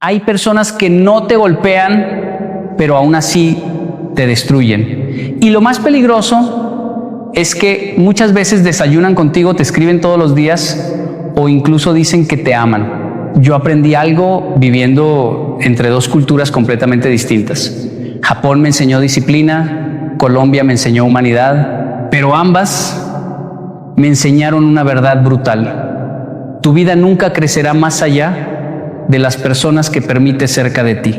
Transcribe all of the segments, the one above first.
Hay personas que no te golpean, pero aún así te destruyen. Y lo más peligroso es que muchas veces desayunan contigo, te escriben todos los días o incluso dicen que te aman. Yo aprendí algo viviendo entre dos culturas completamente distintas. Japón me enseñó disciplina, Colombia me enseñó humanidad, pero ambas me enseñaron una verdad brutal. Tu vida nunca crecerá más allá de las personas que permites cerca de ti.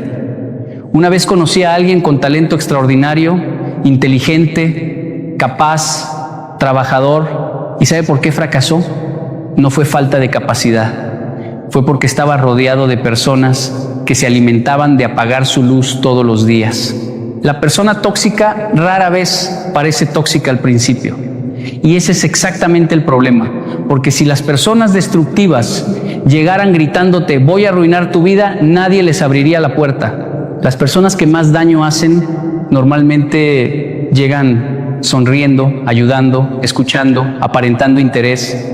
Una vez conocí a alguien con talento extraordinario, inteligente, capaz, trabajador, ¿y sabe por qué fracasó? No fue falta de capacidad, fue porque estaba rodeado de personas que se alimentaban de apagar su luz todos los días. La persona tóxica rara vez parece tóxica al principio. Y ese es exactamente el problema, porque si las personas destructivas llegaran gritándote, voy a arruinar tu vida, nadie les abriría la puerta. Las personas que más daño hacen normalmente llegan sonriendo, ayudando, escuchando, aparentando interés.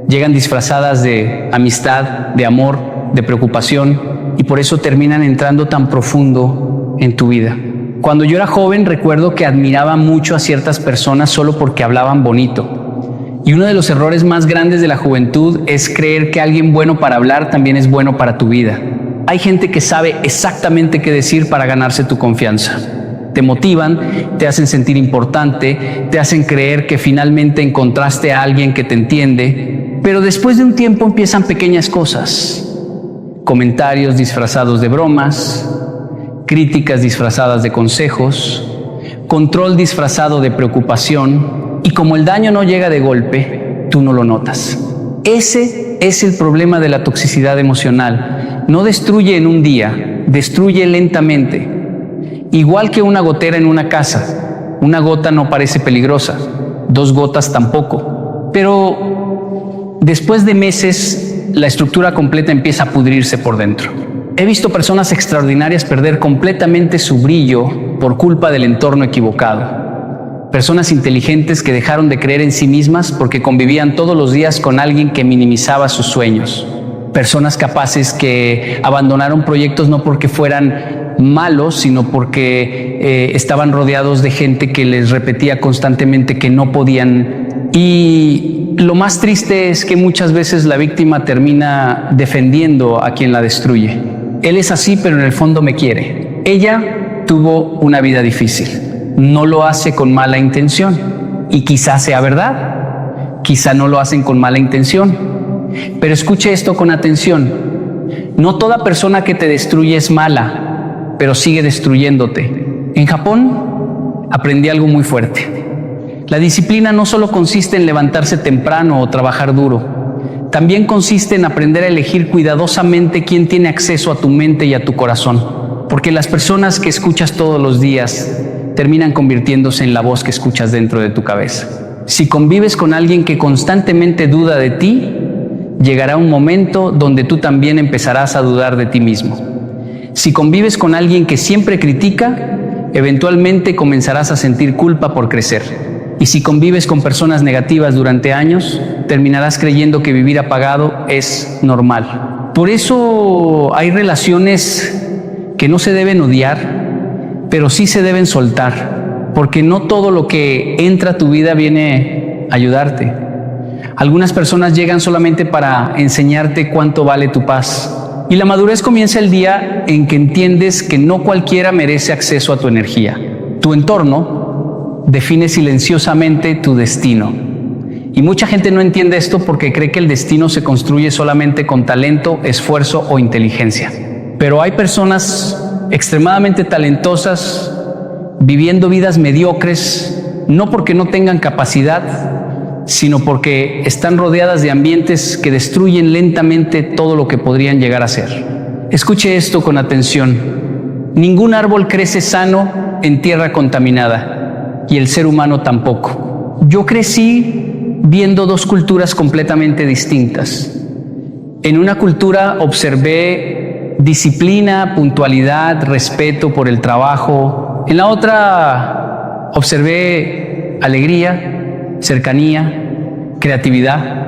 Llegan disfrazadas de amistad, de amor, de preocupación, y por eso terminan entrando tan profundo en tu vida. Cuando yo era joven recuerdo que admiraba mucho a ciertas personas solo porque hablaban bonito. Y uno de los errores más grandes de la juventud es creer que alguien bueno para hablar también es bueno para tu vida. Hay gente que sabe exactamente qué decir para ganarse tu confianza. Te motivan, te hacen sentir importante, te hacen creer que finalmente encontraste a alguien que te entiende, pero después de un tiempo empiezan pequeñas cosas. Comentarios disfrazados de bromas, críticas disfrazadas de consejos, control disfrazado de preocupación, y como el daño no llega de golpe, tú no lo notas. Ese es el problema de la toxicidad emocional. No destruye en un día, destruye lentamente. Igual que una gotera en una casa. Una gota no parece peligrosa, 2 gotas tampoco. Pero después de meses, la estructura completa empieza a pudrirse por dentro. He visto personas extraordinarias perder completamente su brillo por culpa del entorno equivocado. Personas inteligentes que dejaron de creer en sí mismas porque convivían todos los días con alguien que minimizaba sus sueños. Personas capaces que abandonaron proyectos no porque fueran malos, sino porque estaban rodeados de gente que les repetía constantemente que no podían. Y lo más triste es que muchas veces la víctima termina defendiendo a quien la destruye. Él es así, pero en el fondo me quiere. Ella tuvo una vida difícil. No lo hace con mala intención. Y quizás sea verdad. Quizá no lo hacen con mala intención. Pero escuche esto con atención. No toda persona que te destruye es mala, pero sigue destruyéndote. En Japón aprendí algo muy fuerte. La disciplina no solo consiste en levantarse temprano o trabajar duro. También consiste en aprender a elegir cuidadosamente quién tiene acceso a tu mente y a tu corazón. Porque las personas que escuchas todos los días terminan convirtiéndose en la voz que escuchas dentro de tu cabeza. Si convives con alguien que constantemente duda de ti, llegará un momento donde tú también empezarás a dudar de ti mismo. Si convives con alguien que siempre critica, eventualmente comenzarás a sentir culpa por crecer. Y si convives con personas negativas durante años, terminarás creyendo que vivir apagado es normal. Por eso hay relaciones que no se deben odiar, pero sí se deben soltar, porque no todo lo que entra a tu vida viene a ayudarte. Algunas personas llegan solamente para enseñarte cuánto vale tu paz. Y la madurez comienza el día en que entiendes que no cualquiera merece acceso a tu energía. Tu entorno define silenciosamente tu destino. Y mucha gente no entiende esto porque cree que el destino se construye solamente con talento, esfuerzo o inteligencia. Pero hay personas extremadamente talentosas viviendo vidas mediocres, no porque no tengan capacidad, sino porque están rodeadas de ambientes que destruyen lentamente todo lo que podrían llegar a ser. Escuche esto con atención. Ningún árbol crece sano en tierra contaminada. Y el ser humano tampoco. Yo crecí viendo 2 culturas completamente distintas. En una cultura observé disciplina, puntualidad, respeto por el trabajo. En la otra observé alegría, cercanía, creatividad.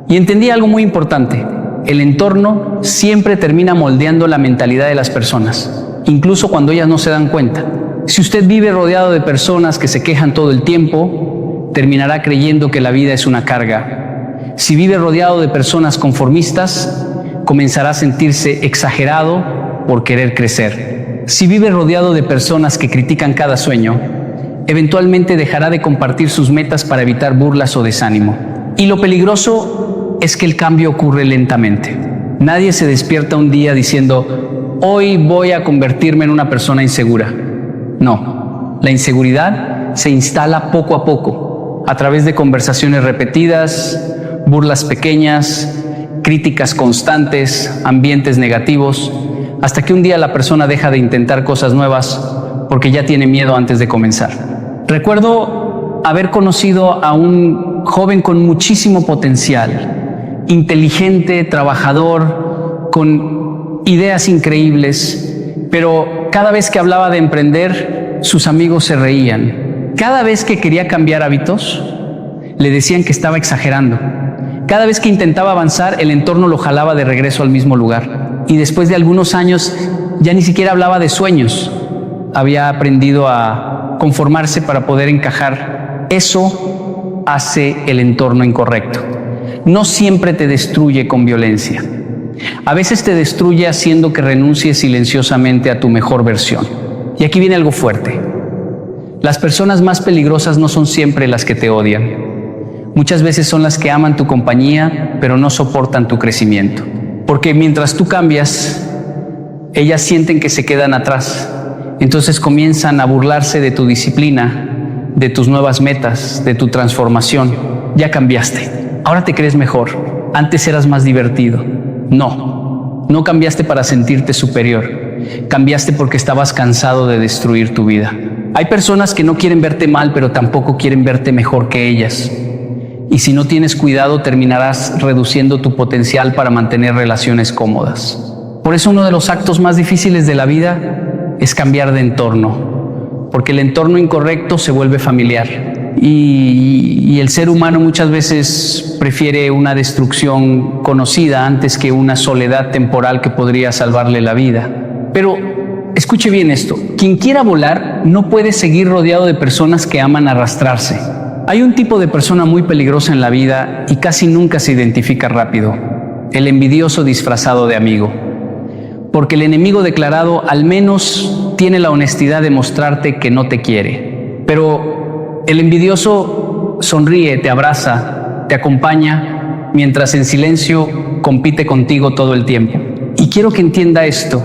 Y entendí algo muy importante. El entorno siempre termina moldeando la mentalidad de las personas, incluso cuando ellas no se dan cuenta. Si usted vive rodeado de personas que se quejan todo el tiempo, terminará creyendo que la vida es una carga. Si vive rodeado de personas conformistas, comenzará a sentirse exagerado por querer crecer. Si vive rodeado de personas que critican cada sueño, eventualmente dejará de compartir sus metas para evitar burlas o desánimo. Y lo peligroso es que el cambio ocurre lentamente. Nadie se despierta un día diciendo, hoy voy a convertirme en una persona insegura. No, la inseguridad se instala poco a poco, a través de conversaciones repetidas, burlas pequeñas, críticas constantes, ambientes negativos, hasta que un día la persona deja de intentar cosas nuevas porque ya tiene miedo antes de comenzar. Recuerdo haber conocido a un joven con muchísimo potencial, inteligente, trabajador, con ideas increíbles, pero cada vez que hablaba de emprender, sus amigos se reían. Cada vez que quería cambiar hábitos, le decían que estaba exagerando. Cada vez que intentaba avanzar, el entorno lo jalaba de regreso al mismo lugar. Y después de algunos años, ya ni siquiera hablaba de sueños. Había aprendido a conformarse para poder encajar. Eso hace el entorno incorrecto. No siempre te destruye con violencia. A veces te destruye haciendo que renuncies silenciosamente a tu mejor versión. Y aquí viene algo fuerte. Las personas más peligrosas no son siempre las que te odian. Muchas veces son las que aman tu compañía, pero no soportan tu crecimiento. Porque mientras tú cambias, ellas sienten que se quedan atrás. Entonces comienzan a burlarse de tu disciplina, de tus nuevas metas, de tu transformación. Ya cambiaste. Ahora te crees mejor. Antes eras más divertido. No cambiaste para sentirte superior. Cambiaste porque estabas cansado de destruir tu vida. Hay personas que no quieren verte mal, pero tampoco quieren verte mejor que ellas. Y si no tienes cuidado, terminarás reduciendo tu potencial para mantener relaciones cómodas. Por eso uno de los actos más difíciles de la vida es cambiar de entorno, porque el entorno incorrecto se vuelve familiar. Y el ser humano muchas veces prefiere una destrucción conocida antes que una soledad temporal que podría salvarle la vida. Pero escuche bien esto, quien quiera volar no puede seguir rodeado de personas que aman arrastrarse. Hay un tipo de persona muy peligrosa en la vida y casi nunca se identifica rápido: el envidioso disfrazado de amigo. Porque el enemigo declarado al menos tiene la honestidad de mostrarte que no te quiere. Pero el envidioso sonríe, te abraza, te acompaña, mientras en silencio compite contigo todo el tiempo. Y quiero que entienda esto: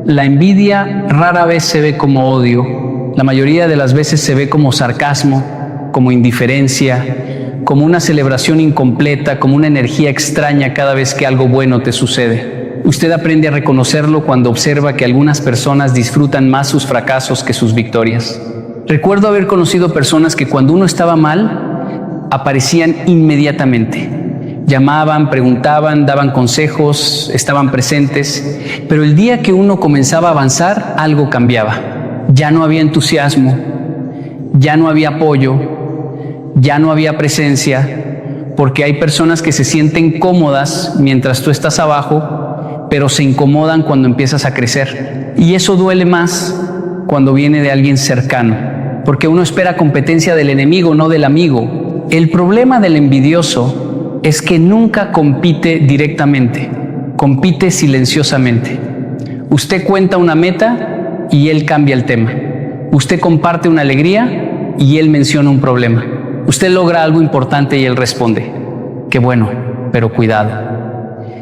la envidia rara vez se ve como odio, la mayoría de las veces se ve como sarcasmo, como indiferencia, como una celebración incompleta, como una energía extraña cada vez que algo bueno te sucede. Usted aprende a reconocerlo cuando observa que algunas personas disfrutan más sus fracasos que sus victorias. Recuerdo haber conocido personas que cuando uno estaba mal, aparecían inmediatamente. Llamaban, preguntaban, daban consejos, estaban presentes, pero el día que uno comenzaba a avanzar, algo cambiaba. Ya no había entusiasmo, ya no había apoyo, ya no había presencia, porque hay personas que se sienten cómodas mientras tú estás abajo, pero se incomodan cuando empiezas a crecer. Y eso duele más cuando viene de alguien cercano, porque uno espera competencia del enemigo, no del amigo. El problema del envidioso es que nunca compite directamente, compite silenciosamente. Usted cuenta una meta y él cambia el tema. Usted comparte una alegría y él menciona un problema. Usted logra algo importante y él responde: qué bueno, pero cuidado.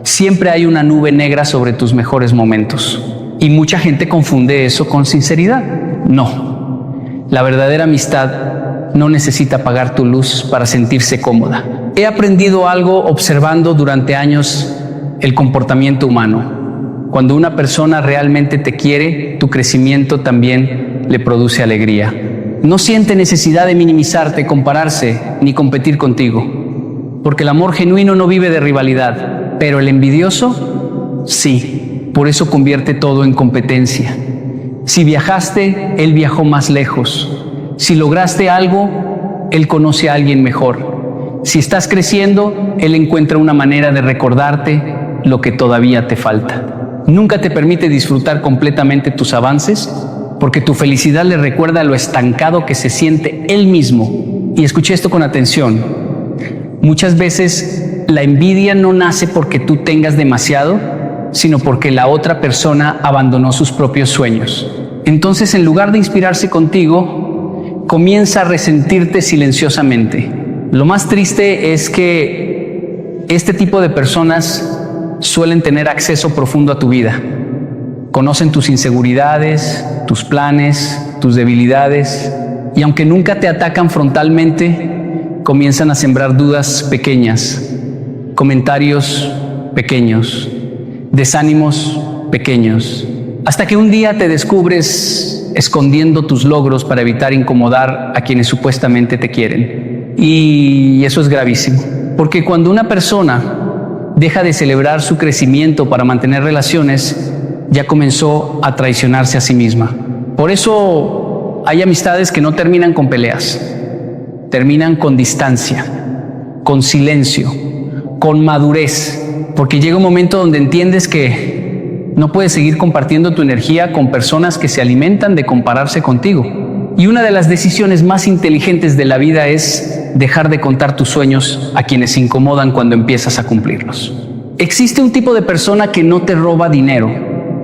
Siempre hay una nube negra sobre tus mejores momentos. Y mucha gente confunde eso con sinceridad. No. La verdadera amistad no necesita apagar tu luz para sentirse cómoda. He aprendido algo observando durante años el comportamiento humano. Cuando una persona realmente te quiere, tu crecimiento también le produce alegría. No siente necesidad de minimizarte, compararse, ni competir contigo. Porque el amor genuino no vive de rivalidad, pero el envidioso, sí. Por eso convierte todo en competencia. Si viajaste, él viajó más lejos. Si lograste algo, él conoce a alguien mejor. Si estás creciendo, él encuentra una manera de recordarte lo que todavía te falta. Nunca te permite disfrutar completamente tus avances porque tu felicidad le recuerda lo estancado que se siente él mismo. Y escuché esto con atención. Muchas veces la envidia no nace porque tú tengas demasiado, sino porque la otra persona abandonó sus propios sueños. Entonces, en lugar de inspirarse contigo, comienza a resentirte silenciosamente. Lo más triste es que este tipo de personas suelen tener acceso profundo a tu vida. Conocen tus inseguridades, tus planes, tus debilidades, y aunque nunca te atacan frontalmente, comienzan a sembrar dudas pequeñas, comentarios pequeños, desánimos pequeños, hasta que un día te descubres escondiendo tus logros para evitar incomodar a quienes supuestamente te quieren. Y eso es gravísimo, porque cuando una persona deja de celebrar su crecimiento para mantener relaciones, ya comenzó a traicionarse a sí misma. Por eso hay amistades que no terminan con peleas, terminan con distancia, con silencio, con madurez, porque llega un momento donde entiendes que no puedes seguir compartiendo tu energía con personas que se alimentan de compararse contigo. Y una de las decisiones más inteligentes de la vida es dejar de contar tus sueños a quienes se incomodan cuando empiezas a cumplirlos. Existe un tipo de persona que no te roba dinero,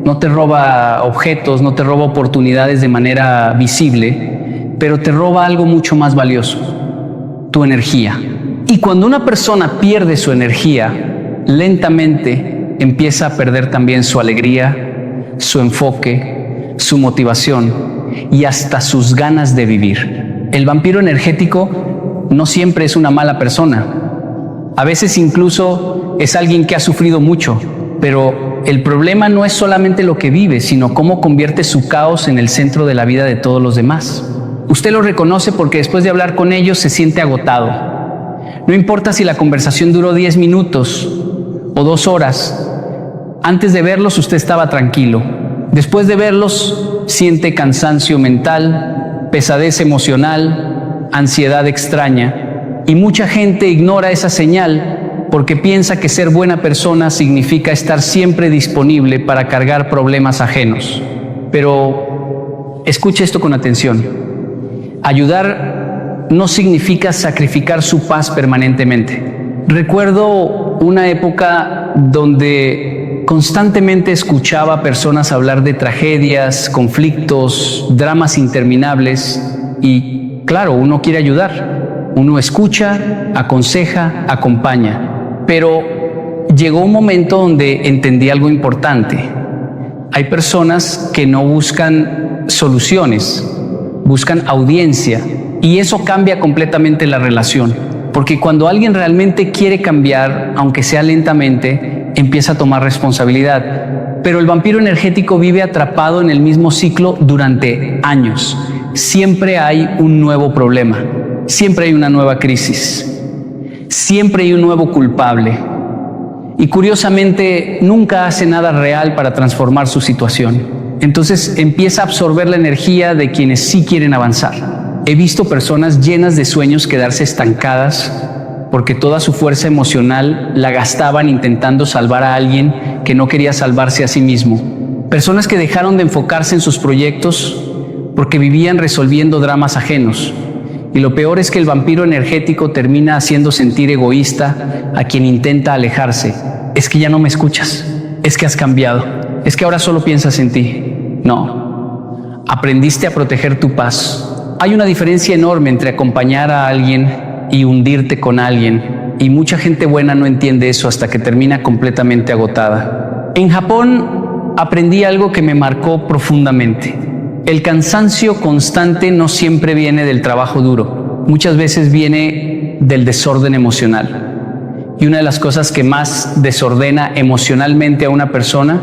no te roba objetos, no te roba oportunidades de manera visible, pero te roba algo mucho más valioso: tu energía. Y cuando una persona pierde su energía, lentamente empieza a perder también su alegría, su enfoque, su motivación y hasta sus ganas de vivir. El vampiro energético no siempre es una mala persona. A veces incluso es alguien que ha sufrido mucho, pero el problema no es solamente lo que vive, sino cómo convierte su caos en el centro de la vida de todos los demás. Usted lo reconoce porque después de hablar con ellos se siente agotado. No importa si la conversación duró 10 minutos o 2 horas. Antes de verlos usted estaba tranquilo. Después de verlos siente cansancio mental, pesadez emocional, ansiedad extraña. Y mucha gente ignora esa señal porque piensa que ser buena persona significa estar siempre disponible para cargar problemas ajenos. Pero escuche esto con atención. Ayudar no significa sacrificar su paz permanentemente. Recuerdo una época donde constantemente escuchaba a personas hablar de tragedias, conflictos, dramas interminables y, claro, uno quiere ayudar. Uno escucha, aconseja, acompaña. Pero llegó un momento donde entendí algo importante. Hay personas que no buscan soluciones, buscan audiencia. Y eso cambia completamente la relación, porque cuando alguien realmente quiere cambiar, aunque sea lentamente, empieza a tomar responsabilidad. Pero el vampiro energético vive atrapado en el mismo ciclo durante años. Siempre hay un nuevo problema, siempre hay una nueva crisis, siempre hay un nuevo culpable. Y curiosamente, nunca hace nada real para transformar su situación. Entonces empieza a absorber la energía de quienes sí quieren avanzar. He visto personas llenas de sueños quedarse estancadas porque toda su fuerza emocional la gastaban intentando salvar a alguien que no quería salvarse a sí mismo. Personas que dejaron de enfocarse en sus proyectos porque vivían resolviendo dramas ajenos. Y lo peor es que el vampiro energético termina haciendo sentir egoísta a quien intenta alejarse. Es que ya no me escuchas, es que has cambiado, es que ahora solo piensas en ti. No, aprendiste a proteger tu paz. Hay una diferencia enorme entre acompañar a alguien y hundirte con alguien, y mucha gente buena no entiende eso hasta que termina completamente agotada. En Japón aprendí algo que me marcó profundamente. El cansancio constante no siempre viene del trabajo duro, muchas veces viene del desorden emocional. Y una de las cosas que más desordena emocionalmente a una persona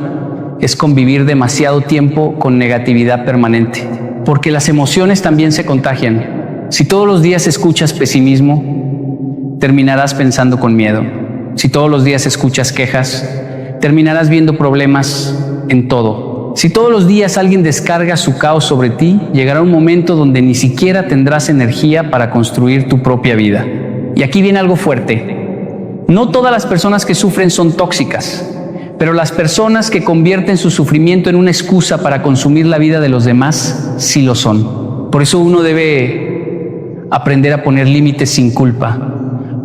es convivir demasiado tiempo con negatividad permanente. Porque las emociones también se contagian. Si todos los días escuchas pesimismo, terminarás pensando con miedo. Si todos los días escuchas quejas, terminarás viendo problemas en todo. Si todos los días alguien descarga su caos sobre ti, llegará un momento donde ni siquiera tendrás energía para construir tu propia vida. Y aquí viene algo fuerte. No todas las personas que sufren son tóxicas. pero las personas que convierten su sufrimiento en una excusa para consumir la vida de los demás, sí lo son. Por eso uno debe aprender a poner límites sin culpa,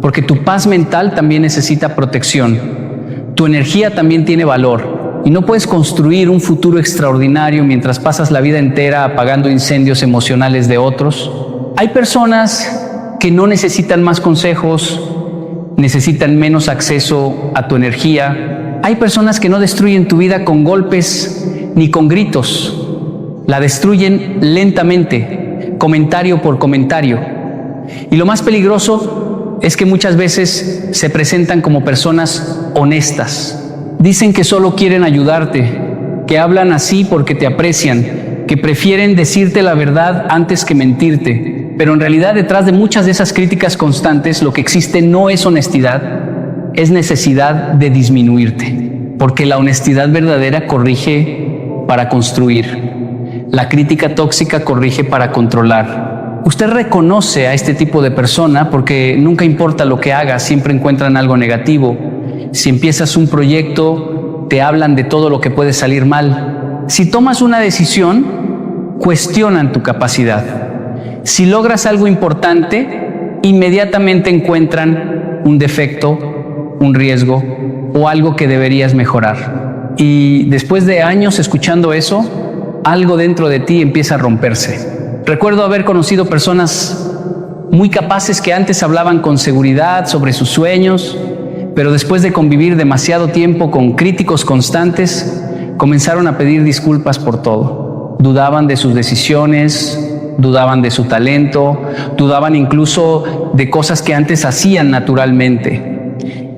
porque tu paz mental también necesita protección. Tu energía también tiene valor y no puedes construir un futuro extraordinario mientras pasas la vida entera apagando incendios emocionales de otros. Hay personas que no necesitan más consejos, necesitan menos acceso a tu energía. Hay personas que no destruyen tu vida con golpes ni con gritos, la destruyen lentamente, comentario por comentario. Y lo más peligroso es que muchas veces se presentan como personas honestas. Dicen que solo quieren ayudarte, que hablan así porque te aprecian, que prefieren decirte la verdad antes que mentirte. Pero en realidad detrás de muchas de esas críticas constantes lo que existe no es honestidad, es necesidad de disminuirte. Porque la honestidad verdadera corrige para construir. La crítica tóxica corrige para controlar. Usted reconoce a este tipo de persona porque nunca importa lo que haga, siempre encuentran algo negativo. Si empiezas un proyecto, te hablan de todo lo que puede salir mal. Si tomas una decisión, cuestionan tu capacidad. Si logras algo importante, inmediatamente encuentran un defecto, un riesgo o algo que deberías mejorar. Y después de años escuchando eso, algo dentro de ti empieza a romperse. Recuerdo haber conocido personas muy capaces que antes hablaban con seguridad sobre sus sueños, pero después de convivir demasiado tiempo con críticos constantes, comenzaron a pedir disculpas por todo. Dudaban de sus decisiones, dudaban de su talento, dudaban incluso de cosas que antes hacían naturalmente.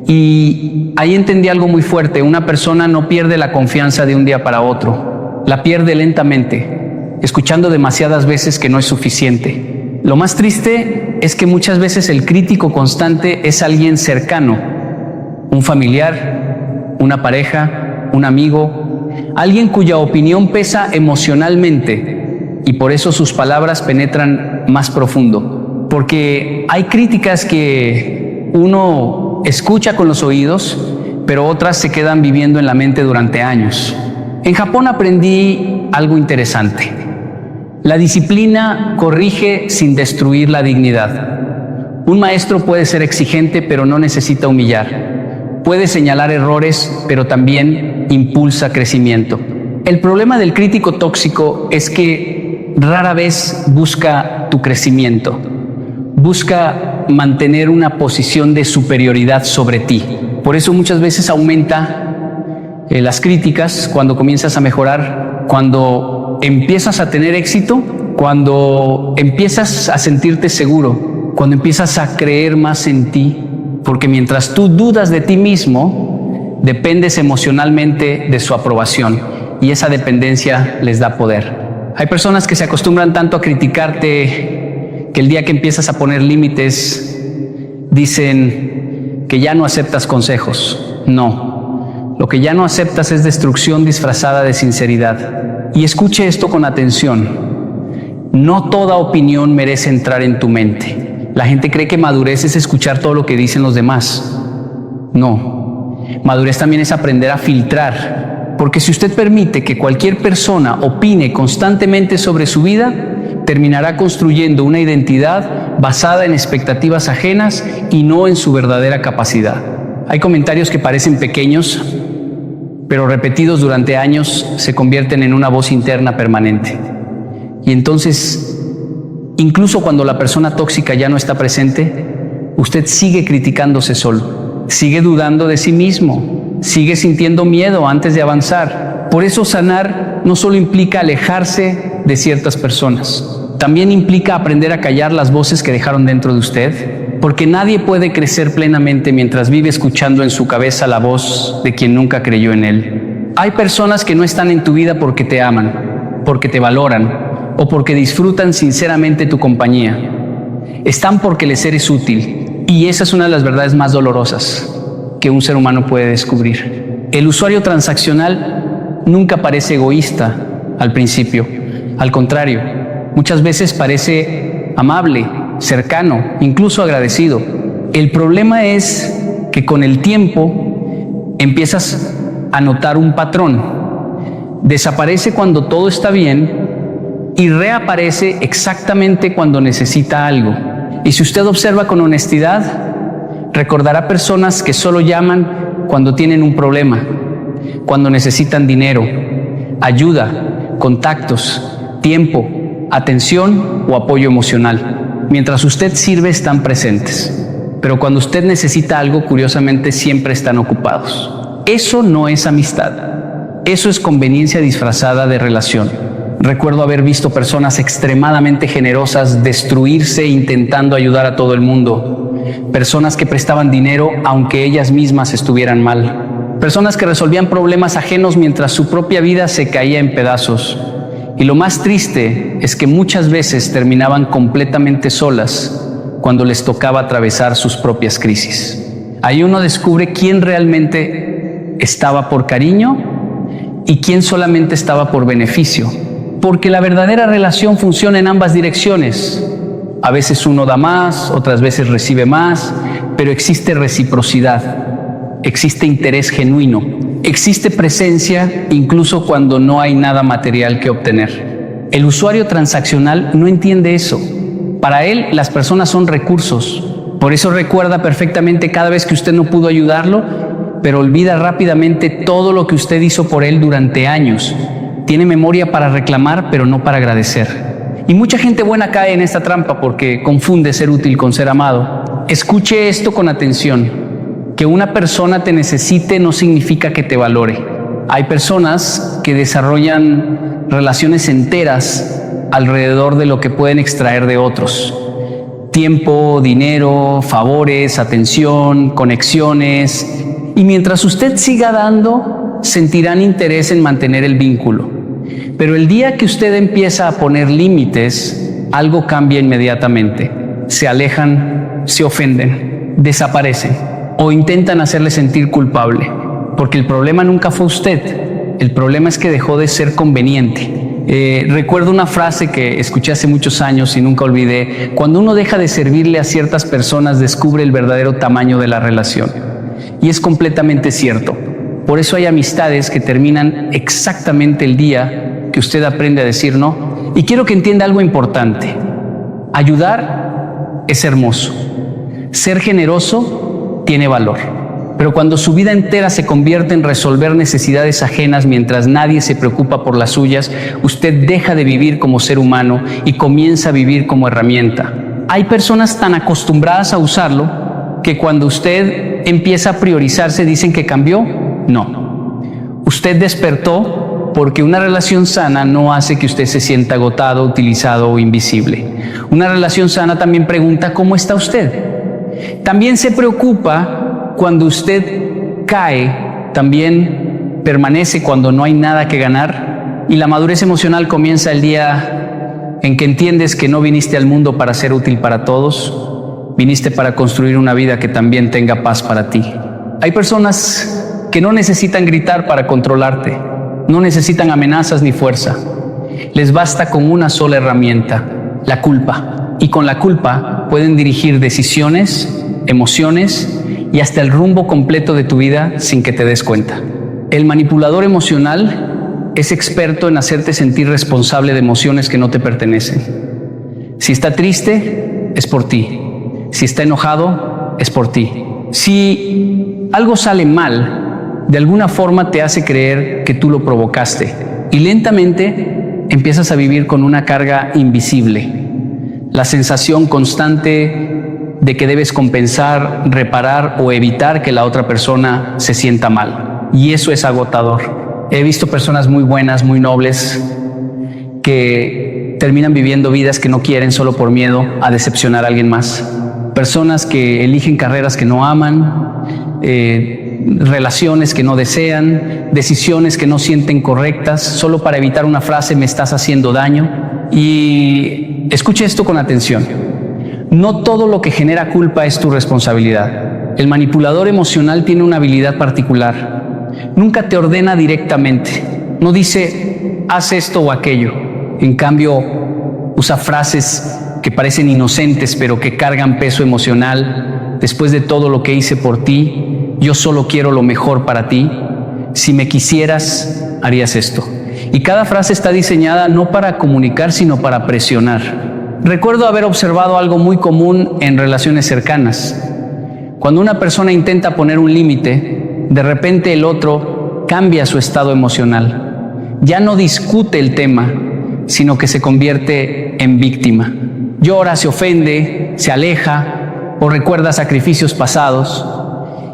Y ahí entendí algo muy fuerte: una persona no pierde la confianza de un día para otro, la pierde lentamente, escuchando demasiadas veces que no es suficiente. Lo más triste es que muchas veces el crítico constante es alguien cercano, un familiar, una pareja, un amigo, alguien cuya opinión pesa emocionalmente y por eso sus palabras penetran más profundo. Porque hay críticas que uno escucha con los oídos, pero otras se quedan viviendo en la mente durante años. En Japón aprendí algo interesante. La disciplina corrige sin destruir la dignidad. Un maestro puede ser exigente, pero no necesita humillar. Puede señalar errores, pero también impulsa crecimiento. El problema del crítico tóxico es que rara vez busca tu crecimiento. Busca mantener una posición de superioridad sobre ti. Por eso muchas veces aumenta las críticas cuando comienzas a mejorar, cuando empiezas a tener éxito, cuando empiezas a sentirte seguro, cuando empiezas a creer más en ti. Porque mientras tú dudas de ti mismo, dependes emocionalmente de su aprobación y esa dependencia les da poder. Hay personas que se acostumbran tanto a criticarte que el día que empiezas a poner límites dicen que ya no aceptas consejos. No, lo que ya no aceptas es destrucción disfrazada de sinceridad. Y escuche esto con atención: no toda opinión merece entrar en tu mente. La gente cree que madurez es escuchar todo lo que dicen los demás. No, madurez también es aprender a filtrar, porque si usted permite que cualquier persona opine constantemente sobre su vida, terminará construyendo una identidad basada en expectativas ajenas y no en su verdadera capacidad. Hay comentarios que parecen pequeños, pero repetidos durante años se convierten en una voz interna permanente. Y entonces, incluso cuando la persona tóxica ya no está presente, usted sigue criticándose solo, sigue dudando de sí mismo, sigue sintiendo miedo antes de avanzar. Por eso sanar no solo implica alejarse de ciertas personas, también implica aprender a callar las voces que dejaron dentro de usted, porque nadie puede crecer plenamente mientras vive escuchando en su cabeza la voz de quien nunca creyó en él. Hay personas que no están en tu vida porque te aman, porque te valoran, o porque disfrutan sinceramente tu compañía. Están porque les eres útil, y esa es una de las verdades más dolorosas que un ser humano puede descubrir. El usuario transaccional nunca parece egoísta al principio. Al contrario, muchas veces parece amable, cercano, incluso agradecido. El problema es que con el tiempo empiezas a notar un patrón. Desaparece cuando todo está bien y reaparece exactamente cuando necesita algo. Y si usted observa con honestidad, recordará personas que solo llaman cuando tienen un problema, cuando necesitan dinero, ayuda, contactos, tiempo, atención o apoyo emocional. Mientras usted sirve, están presentes. Pero cuando usted necesita algo, curiosamente, siempre están ocupados. Eso no es amistad. Eso es conveniencia disfrazada de relación. Recuerdo haber visto personas extremadamente generosas destruirse intentando ayudar a todo el mundo. Personas que prestaban dinero aunque ellas mismas estuvieran mal. Personas que resolvían problemas ajenos mientras su propia vida se caía en pedazos. Y lo más triste es que muchas veces terminaban completamente solas cuando les tocaba atravesar sus propias crisis. Ahí uno descubre quién realmente estaba por cariño y quién solamente estaba por beneficio. Porque la verdadera relación funciona en ambas direcciones. A veces uno da más, otras veces recibe más, pero existe reciprocidad, existe interés genuino, existe presencia incluso cuando no hay nada material que obtener. El usuario transaccional no entiende eso. Para él, las personas son recursos. Por eso recuerda perfectamente cada vez que usted no pudo ayudarlo, pero olvida rápidamente todo lo que usted hizo por él durante años. Tiene memoria para reclamar, pero no para agradecer. Y mucha gente buena cae en esta trampa porque confunde ser útil con ser amado. Escuche esto con atención. Que una persona te necesite no significa que te valore. Hay personas que desarrollan relaciones enteras alrededor de lo que pueden extraer de otros. Tiempo, dinero, favores, atención, conexiones. Y mientras usted siga dando, sentirán interés en mantener el vínculo. Pero el día que usted empieza a poner límites, algo cambia inmediatamente. Se alejan, se ofenden, desaparecen o intentan hacerle sentir culpable. Porque el problema nunca fue usted. El problema es que dejó de ser conveniente. Recuerdo una frase que escuché hace muchos años y nunca olvidé. Cuando uno deja de servirle a ciertas personas, descubre el verdadero tamaño de la relación. Y es completamente cierto. Por eso hay amistades que terminan exactamente el día que usted aprende a decir no. Y quiero que entienda algo importante. Ayudar es hermoso. Ser generoso tiene valor. Pero cuando su vida entera se convierte en resolver necesidades ajenas mientras nadie se preocupa por las suyas, usted deja de vivir como ser humano y comienza a vivir como herramienta. Hay personas tan acostumbradas a usarlo que cuando usted empieza a priorizarse dicen que cambió. No. Usted despertó porque una relación sana no hace que usted se sienta agotado, utilizado o invisible. Una relación sana también pregunta ¿cómo está usted? También se preocupa cuando usted cae, también permanece cuando no hay nada que ganar. Y la madurez emocional comienza el día en que entiendes que no viniste al mundo para ser útil para todos, viniste para construir una vida que también tenga paz para ti. Hay personas que no necesitan gritar para controlarte, no necesitan amenazas ni fuerza. Les basta con una sola herramienta, la culpa. Y con la culpa pueden dirigir decisiones, emociones y hasta el rumbo completo de tu vida sin que te des cuenta. El manipulador emocional es experto en hacerte sentir responsable de emociones que no te pertenecen. Si está triste, es por ti. Si está enojado, es por ti. Si algo sale mal, de alguna forma te hace creer que tú lo provocaste y lentamente empiezas a vivir con una carga invisible. La sensación constante de que debes compensar, reparar o evitar que la otra persona se sienta mal. Y eso es agotador. He visto personas muy buenas, muy nobles, que terminan viviendo vidas que no quieren solo por miedo a decepcionar a alguien más. Personas que eligen carreras que no aman, relaciones que no desean, decisiones que no sienten correctas, solo para evitar una frase, me estás haciendo daño. Y escuche esto con atención. No todo lo que genera culpa es tu responsabilidad. El manipulador emocional tiene una habilidad particular. Nunca te ordena directamente. No dice, haz esto o aquello. En cambio, usa frases que parecen inocentes, pero que cargan peso emocional. Después de todo lo que hice por ti, yo solo quiero lo mejor para ti. si me quisieras, harías esto. Y cada frase está diseñada no para comunicar, sino para presionar. Recuerdo haber observado algo muy común en relaciones cercanas. Cuando una persona intenta poner un límite, de repente el otro cambia su estado emocional. Ya no discute el tema, sino que se convierte en víctima. Llora, se ofende, se aleja o recuerda sacrificios pasados.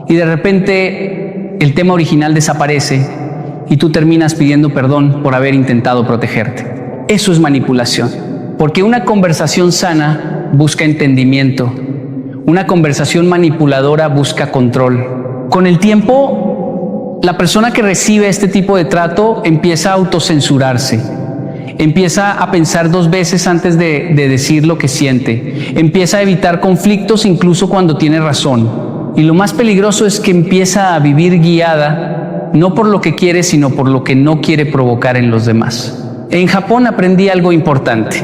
Y de repente el tema original desaparece y tú terminas pidiendo perdón por haber intentado protegerte. Eso es manipulación, porque una conversación sana busca entendimiento. Una conversación manipuladora busca control. Con el tiempo, la persona que recibe este tipo de trato empieza a autocensurarse. Empieza a pensar 2 veces antes de decir lo que siente. Empieza a evitar conflictos incluso cuando tiene razón. Y lo más peligroso es que empieza a vivir guiada, no por lo que quiere, sino por lo que no quiere provocar en los demás. En Japón aprendí algo importante.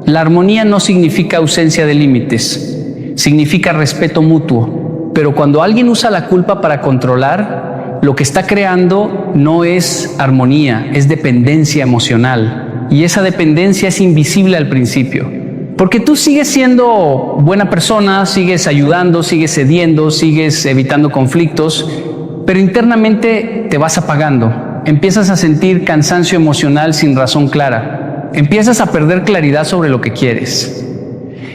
La armonía no significa ausencia de límites. Significa respeto mutuo, pero cuando alguien usa la culpa para controlar, lo que está creando no es armonía, es dependencia emocional. Y esa dependencia es invisible al principio, porque tú sigues siendo buena persona, sigues ayudando, sigues cediendo, sigues evitando conflictos, pero internamente te vas apagando. Empiezas a sentir cansancio emocional sin razón clara. Empiezas a perder claridad sobre lo que quieres.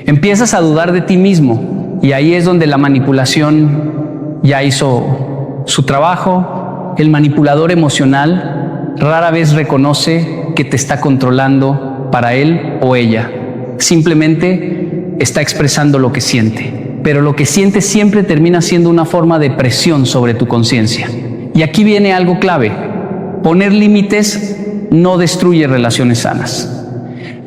Empiezas a dudar de ti mismo y ahí es donde la manipulación ya hizo su trabajo. El manipulador emocional rara vez reconoce que te está controlando para él o ella. Simplemente está expresando lo que siente, pero lo que siente siempre termina siendo una forma de presión sobre tu conciencia. Y aquí viene algo clave. Poner límites no destruye relaciones sanas.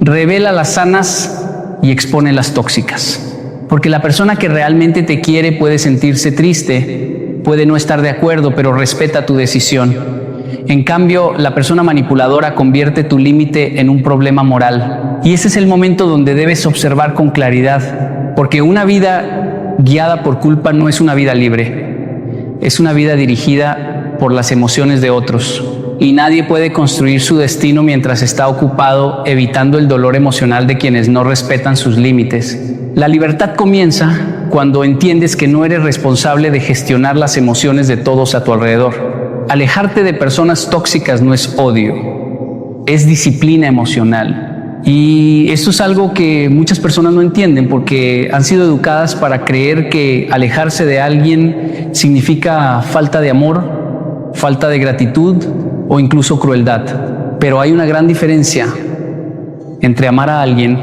Revela las sanas y expone las tóxicas. Porque la persona que realmente te quiere puede sentirse triste, puede no estar de acuerdo, pero respeta tu decisión. En cambio, la persona manipuladora convierte tu límite en un problema moral. Y ese es el momento donde debes observar con claridad, porque una vida guiada por culpa no es una vida libre, es una vida dirigida por las emociones de otros. Y nadie puede construir su destino mientras está ocupado evitando el dolor emocional de quienes no respetan sus límites. La libertad comienza cuando entiendes que no eres responsable de gestionar las emociones de todos a tu alrededor. Alejarte de personas tóxicas no es odio, es disciplina emocional. Y esto es algo que muchas personas no entienden porque han sido educadas para creer que alejarse de alguien significa falta de amor, falta de gratitud o incluso crueldad. Pero hay una gran diferencia entre amar a alguien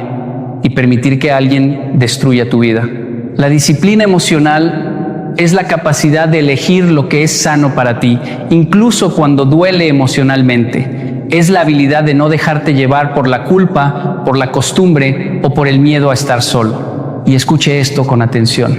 y permitir que alguien destruya tu vida. La disciplina emocional es la capacidad de elegir lo que es sano para ti, incluso cuando duele emocionalmente. Es la habilidad de no dejarte llevar por la culpa, por la costumbre o por el miedo a estar solo. Y escuche esto con atención.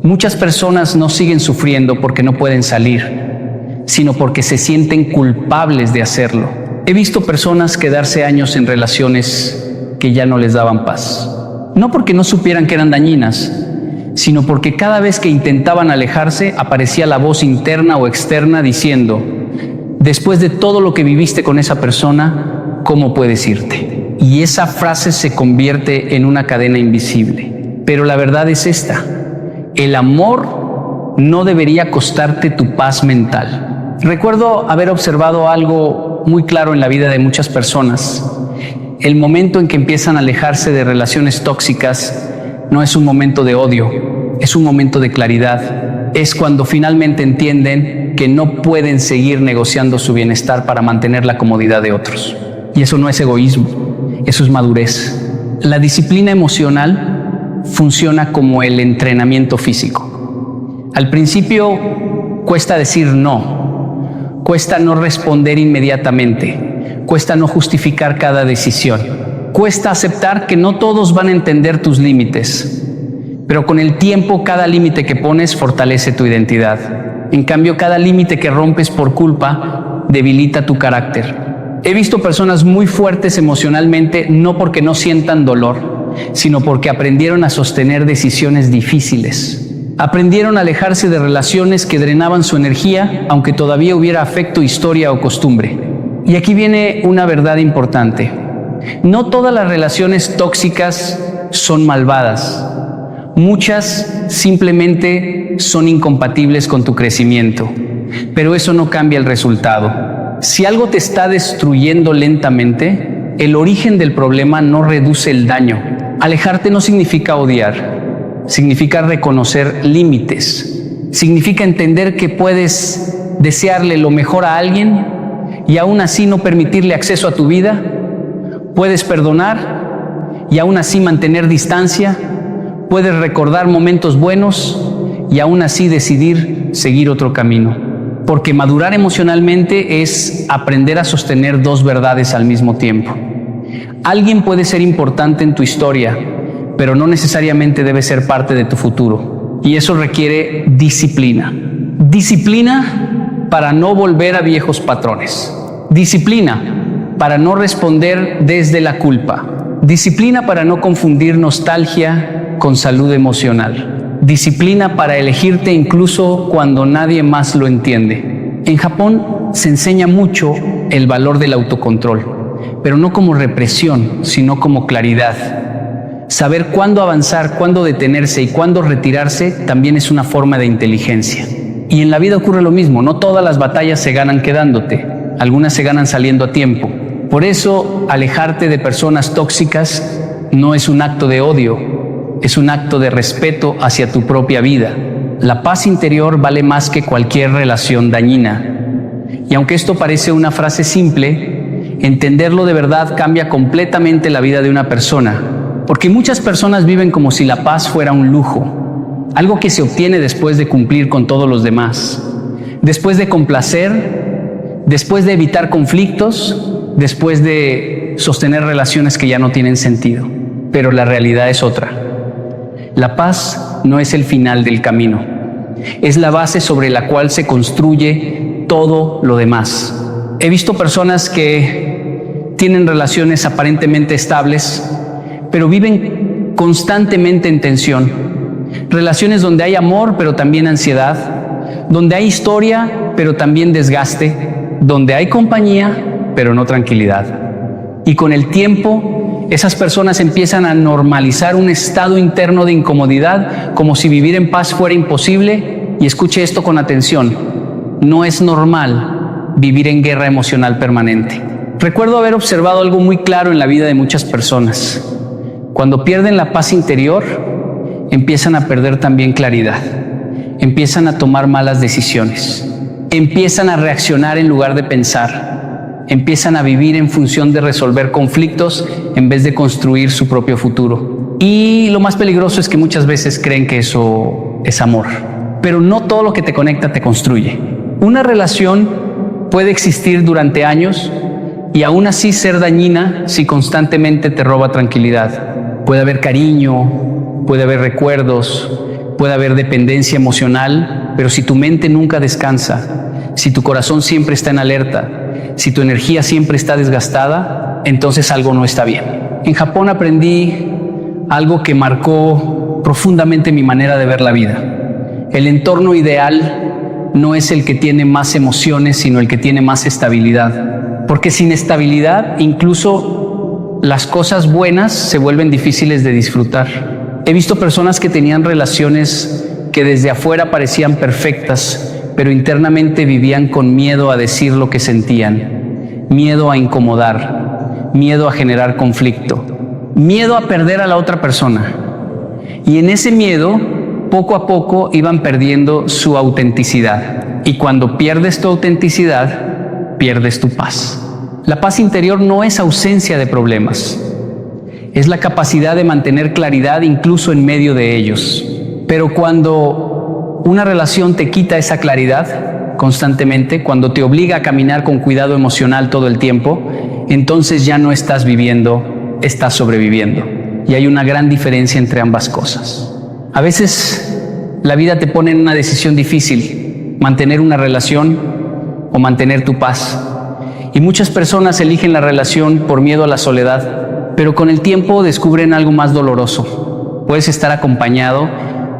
Muchas personas no siguen sufriendo porque no pueden salir, sino porque se sienten culpables de hacerlo. He visto personas quedarse años en relaciones que ya no les daban paz. No porque no supieran que eran dañinas, sino porque cada vez que intentaban alejarse aparecía la voz interna o externa diciendo: después de todo lo que viviste con esa persona, ¿cómo puedes irte? Y esa frase se convierte en una cadena invisible. Pero la verdad es esta: el amor no debería costarte tu paz mental. Recuerdo haber observado algo muy claro en la vida de muchas personas. El momento en que empiezan a alejarse de relaciones tóxicas no es un momento de odio, es un momento de claridad. Es cuando finalmente entienden que no pueden seguir negociando su bienestar para mantener la comodidad de otros. Y eso no es egoísmo, eso es madurez. La disciplina emocional funciona como el entrenamiento físico. Al principio cuesta decir no. Cuesta no responder inmediatamente, cuesta no justificar cada decisión, cuesta aceptar que no todos van a entender tus límites, pero con el tiempo cada límite que pones fortalece tu identidad. En cambio, cada límite que rompes por culpa debilita tu carácter. He visto personas muy fuertes emocionalmente no porque no sientan dolor, sino porque aprendieron a sostener decisiones difíciles. Aprendieron a alejarse de relaciones que drenaban su energía, aunque todavía hubiera afecto, historia o costumbre. Y aquí viene una verdad importante. No todas las relaciones tóxicas son malvadas. Muchas simplemente son incompatibles con tu crecimiento, pero eso no cambia el resultado. Si algo te está destruyendo lentamente, el origen del problema no reduce el daño. Alejarte no significa odiar, significa reconocer límites, significa entender que puedes desearle lo mejor a alguien y aún así no permitirle acceso a tu vida. Puedes perdonar y aún así mantener distancia. Puedes recordar momentos buenos y aún así decidir seguir otro camino. Porque madurar emocionalmente es aprender a sostener dos verdades al mismo tiempo. Alguien puede ser importante en tu historia, pero no necesariamente debe ser parte de tu futuro. Y eso requiere disciplina. Disciplina para no volver a viejos patrones. Disciplina para no responder desde la culpa. Disciplina para no confundir nostalgia con salud emocional. Disciplina para elegirte incluso cuando nadie más lo entiende. En Japón se enseña mucho el valor del autocontrol, pero no como represión, sino como claridad. Saber cuándo avanzar, cuándo detenerse y cuándo retirarse también es una forma de inteligencia. Y en la vida ocurre lo mismo, no todas las batallas se ganan quedándote, algunas se ganan saliendo a tiempo. Por eso, alejarte de personas tóxicas no es un acto de odio, es un acto de respeto hacia tu propia vida. La paz interior vale más que cualquier relación dañina. Y aunque esto parece una frase simple, entenderlo de verdad cambia completamente la vida de una persona. Porque muchas personas viven como si la paz fuera un lujo, algo que se obtiene después de cumplir con todos los demás, después de complacer, después de evitar conflictos, después de sostener relaciones que ya no tienen sentido. Pero la realidad es otra. La paz no es el final del camino, es la base sobre la cual se construye todo lo demás. He visto personas que tienen relaciones aparentemente estables, pero viven constantemente en tensión. Relaciones donde hay amor, pero también ansiedad, donde hay historia, pero también desgaste, donde hay compañía, pero no tranquilidad. Y con el tiempo, esas personas empiezan a normalizar un estado interno de incomodidad, como si vivir en paz fuera imposible. Y escuche esto con atención: no es normal vivir en guerra emocional permanente. Recuerdo haber observado algo muy claro en la vida de muchas personas. Cuando pierden la paz interior, empiezan a perder también claridad, empiezan a tomar malas decisiones, empiezan a reaccionar en lugar de pensar, empiezan a vivir en función de resolver conflictos en vez de construir su propio futuro. Y lo más peligroso es que muchas veces creen que eso es amor, pero no todo lo que te conecta te construye. Una relación puede existir durante años y aún así ser dañina si constantemente te roba tranquilidad. Puede haber cariño, puede haber recuerdos, puede haber dependencia emocional, pero si tu mente nunca descansa, si tu corazón siempre está en alerta, si tu energía siempre está desgastada, entonces algo no está bien. En Japón aprendí algo que marcó profundamente mi manera de ver la vida. El entorno ideal no es el que tiene más emociones, sino el que tiene más estabilidad. Porque sin estabilidad, incluso las cosas buenas se vuelven difíciles de disfrutar. He visto personas que tenían relaciones que desde afuera parecían perfectas, pero internamente vivían con miedo a decir lo que sentían, miedo a incomodar, miedo a generar conflicto, miedo a perder a la otra persona. Y en ese miedo, poco a poco iban perdiendo su autenticidad. Y cuando pierdes tu autenticidad, pierdes tu paz. La paz interior no es ausencia de problemas, es la capacidad de mantener claridad incluso en medio de ellos. Pero cuando una relación te quita esa claridad constantemente, cuando te obliga a caminar con cuidado emocional todo el tiempo, entonces ya no estás viviendo, estás sobreviviendo. Y hay una gran diferencia entre ambas cosas. A veces la vida te pone en una decisión difícil: mantener una relación o mantener tu paz. Y muchas personas eligen la relación por miedo a la soledad, pero con el tiempo descubren algo más doloroso. Puedes estar acompañado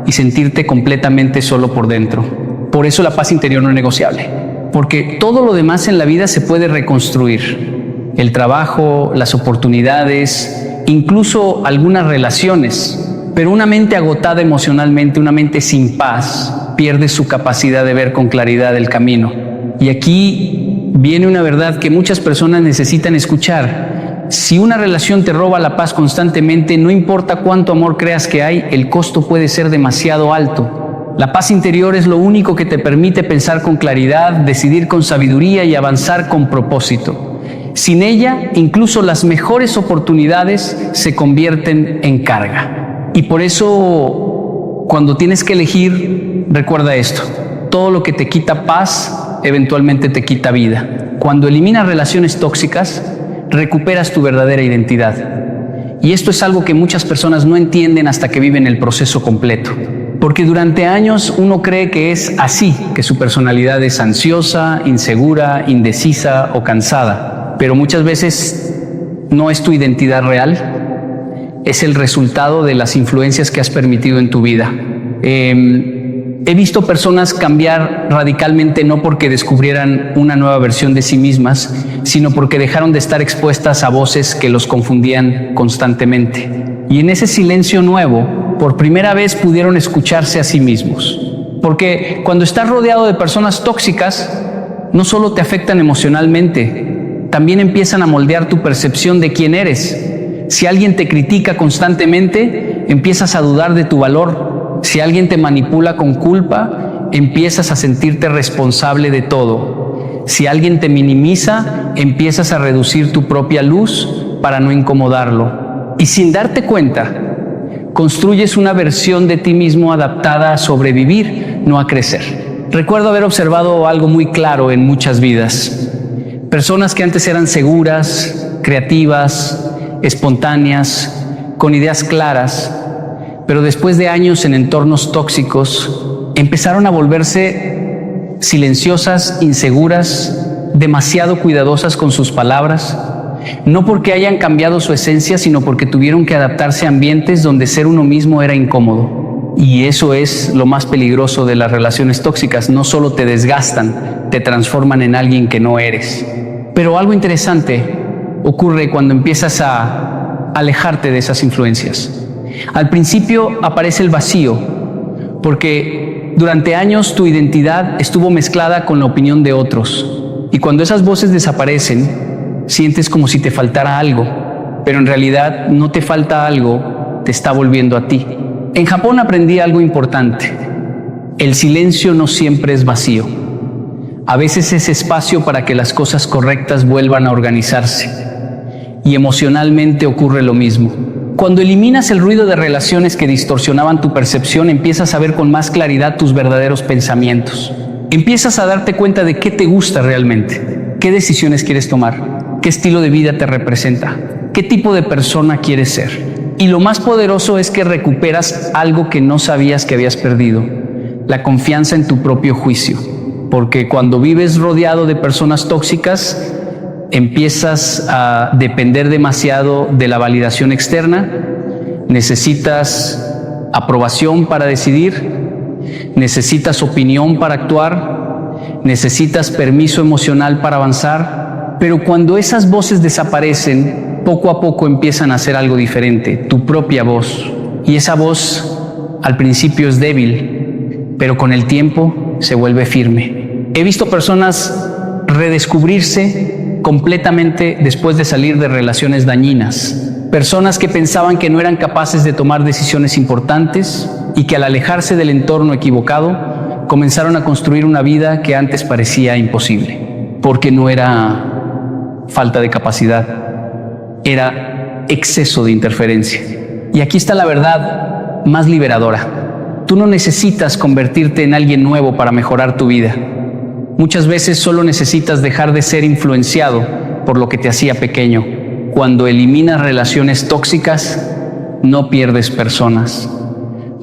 y sentirte completamente solo por dentro. Por eso la paz interior no es negociable, porque todo lo demás en la vida se puede reconstruir. El trabajo, las oportunidades, incluso algunas relaciones. Pero una mente agotada emocionalmente, una mente sin paz, pierde su capacidad de ver con claridad el camino. Y aquí viene una verdad que muchas personas necesitan escuchar. Si una relación te roba la paz constantemente, no importa cuánto amor creas que hay, el costo puede ser demasiado alto. La paz interior es lo único que te permite pensar con claridad, decidir con sabiduría y avanzar con propósito. Sin ella, incluso las mejores oportunidades se convierten en carga. Y por eso, cuando tienes que elegir, recuerda esto: todo lo que te quita paz, eventualmente te quita vida. Cuando eliminas relaciones tóxicas, recuperas tu verdadera identidad. Y esto es algo que muchas personas no entienden hasta que viven el proceso completo. Porque durante años uno cree que es así, que su personalidad es ansiosa, insegura, indecisa o cansada. Pero muchas veces no es tu identidad real, es el resultado de las influencias que has permitido en tu vida. He visto personas cambiar radicalmente no porque descubrieran una nueva versión de sí mismas, sino porque dejaron de estar expuestas a voces que los confundían constantemente. Y en ese silencio nuevo, por primera vez pudieron escucharse a sí mismos. Porque cuando estás rodeado de personas tóxicas, no solo te afectan emocionalmente, también empiezan a moldear tu percepción de quién eres. Si alguien te critica constantemente, empiezas a dudar de tu valor. Si alguien te manipula con culpa, empiezas a sentirte responsable de todo. Si alguien te minimiza, empiezas a reducir tu propia luz para no incomodarlo. Y sin darte cuenta, construyes una versión de ti mismo adaptada a sobrevivir, no a crecer. Recuerdo haber observado algo muy claro en muchas vidas. Personas que antes eran seguras, creativas, espontáneas, con ideas claras, pero después de años en entornos tóxicos, empezaron a volverse silenciosas, inseguras, demasiado cuidadosas con sus palabras, no porque hayan cambiado su esencia, sino porque tuvieron que adaptarse a ambientes donde ser uno mismo era incómodo. Y eso es lo más peligroso de las relaciones tóxicas. No solo te desgastan, te transforman en alguien que no eres. Pero algo interesante ocurre cuando empiezas a alejarte de esas influencias. Al principio aparece el vacío, porque durante años tu identidad estuvo mezclada con la opinión de otros. Y cuando esas voces desaparecen, sientes como si te faltara algo, pero en realidad no te falta algo, te está volviendo a ti. En Japón aprendí algo importante: el silencio no siempre es vacío. A veces es espacio para que las cosas correctas vuelvan a organizarse. Y emocionalmente ocurre lo mismo. Cuando eliminas el ruido de relaciones que distorsionaban tu percepción, empiezas a ver con más claridad tus verdaderos pensamientos. Empiezas a darte cuenta de qué te gusta realmente, qué decisiones quieres tomar, qué estilo de vida te representa, qué tipo de persona quieres ser. Y lo más poderoso es que recuperas algo que no sabías que habías perdido: la confianza en tu propio juicio. Porque cuando vives rodeado de personas tóxicas, empiezas a depender demasiado de la validación externa. Necesitas aprobación para decidir, necesitas opinión para actuar, necesitas permiso emocional para avanzar. Pero cuando esas voces desaparecen, poco a poco empiezan a hacer algo diferente: tu propia voz. Y esa voz al principio es débil, pero con el tiempo se vuelve firme. He visto personas redescubrirse completamente después de salir de relaciones dañinas. Personas que pensaban que no eran capaces de tomar decisiones importantes y que al alejarse del entorno equivocado comenzaron a construir una vida que antes parecía imposible. Porque no era falta de capacidad, era exceso de interferencia. Y aquí está la verdad más liberadora: tú no necesitas convertirte en alguien nuevo para mejorar tu vida. Muchas veces solo necesitas dejar de ser influenciado por lo que te hacía pequeño. Cuando eliminas relaciones tóxicas, no pierdes personas.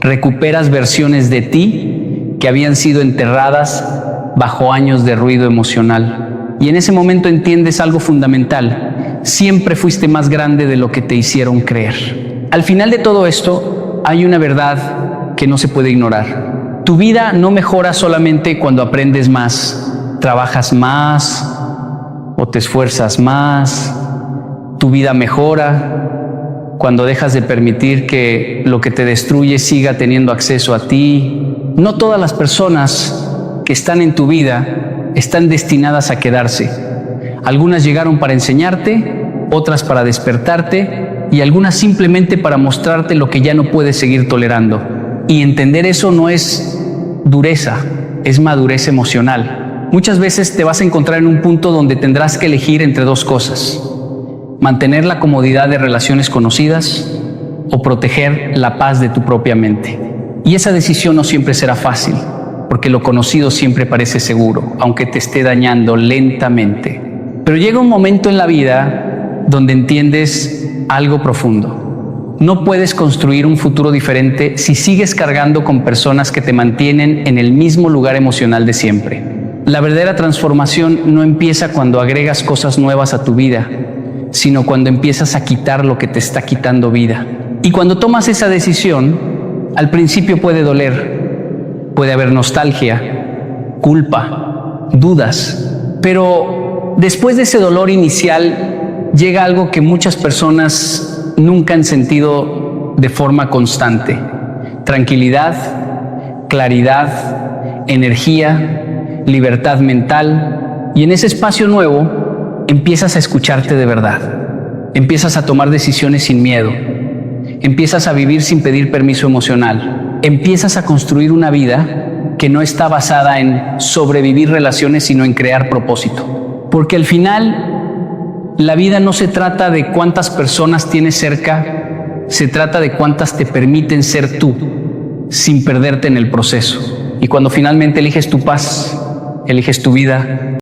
Recuperas versiones de ti que habían sido enterradas bajo años de ruido emocional. Y en ese momento entiendes algo fundamental: siempre fuiste más grande de lo que te hicieron creer. Al final de todo esto, hay una verdad que no se puede ignorar. Tu vida no mejora solamente cuando aprendes más, trabajas más o te esfuerzas más. Tu vida mejora cuando dejas de permitir que lo que te destruye siga teniendo acceso a ti. No todas las personas que están en tu vida están destinadas a quedarse. Algunas llegaron para enseñarte, otras para despertarte y algunas simplemente para mostrarte lo que ya no puedes seguir tolerando. Y entender eso no es dureza, es madurez emocional. Muchas veces te vas a encontrar en un punto donde tendrás que elegir entre dos cosas: mantener la comodidad de relaciones conocidas o proteger la paz de tu propia mente. Y esa decisión no siempre será fácil, porque lo conocido siempre parece seguro, aunque te esté dañando lentamente. Pero llega un momento en la vida donde entiendes algo profundo. No puedes construir un futuro diferente si sigues cargando con personas que te mantienen en el mismo lugar emocional de siempre. La verdadera transformación no empieza cuando agregas cosas nuevas a tu vida, sino cuando empiezas a quitar lo que te está quitando vida. Y cuando tomas esa decisión, al principio puede doler, puede haber nostalgia, culpa, dudas, pero después de ese dolor inicial llega algo que muchas personas nunca han sentido de forma constante: tranquilidad, claridad, energía, libertad mental. Y en ese espacio nuevo empiezas a escucharte de verdad, empiezas a tomar decisiones sin miedo, empiezas a vivir sin pedir permiso emocional, empiezas a construir una vida que no está basada en sobrevivir relaciones, sino en crear propósito. Porque al final, la vida no se trata de cuántas personas tienes cerca, se trata de cuántas te permiten ser tú, sin perderte en el proceso. Y cuando finalmente eliges tu paz, eliges tu vida,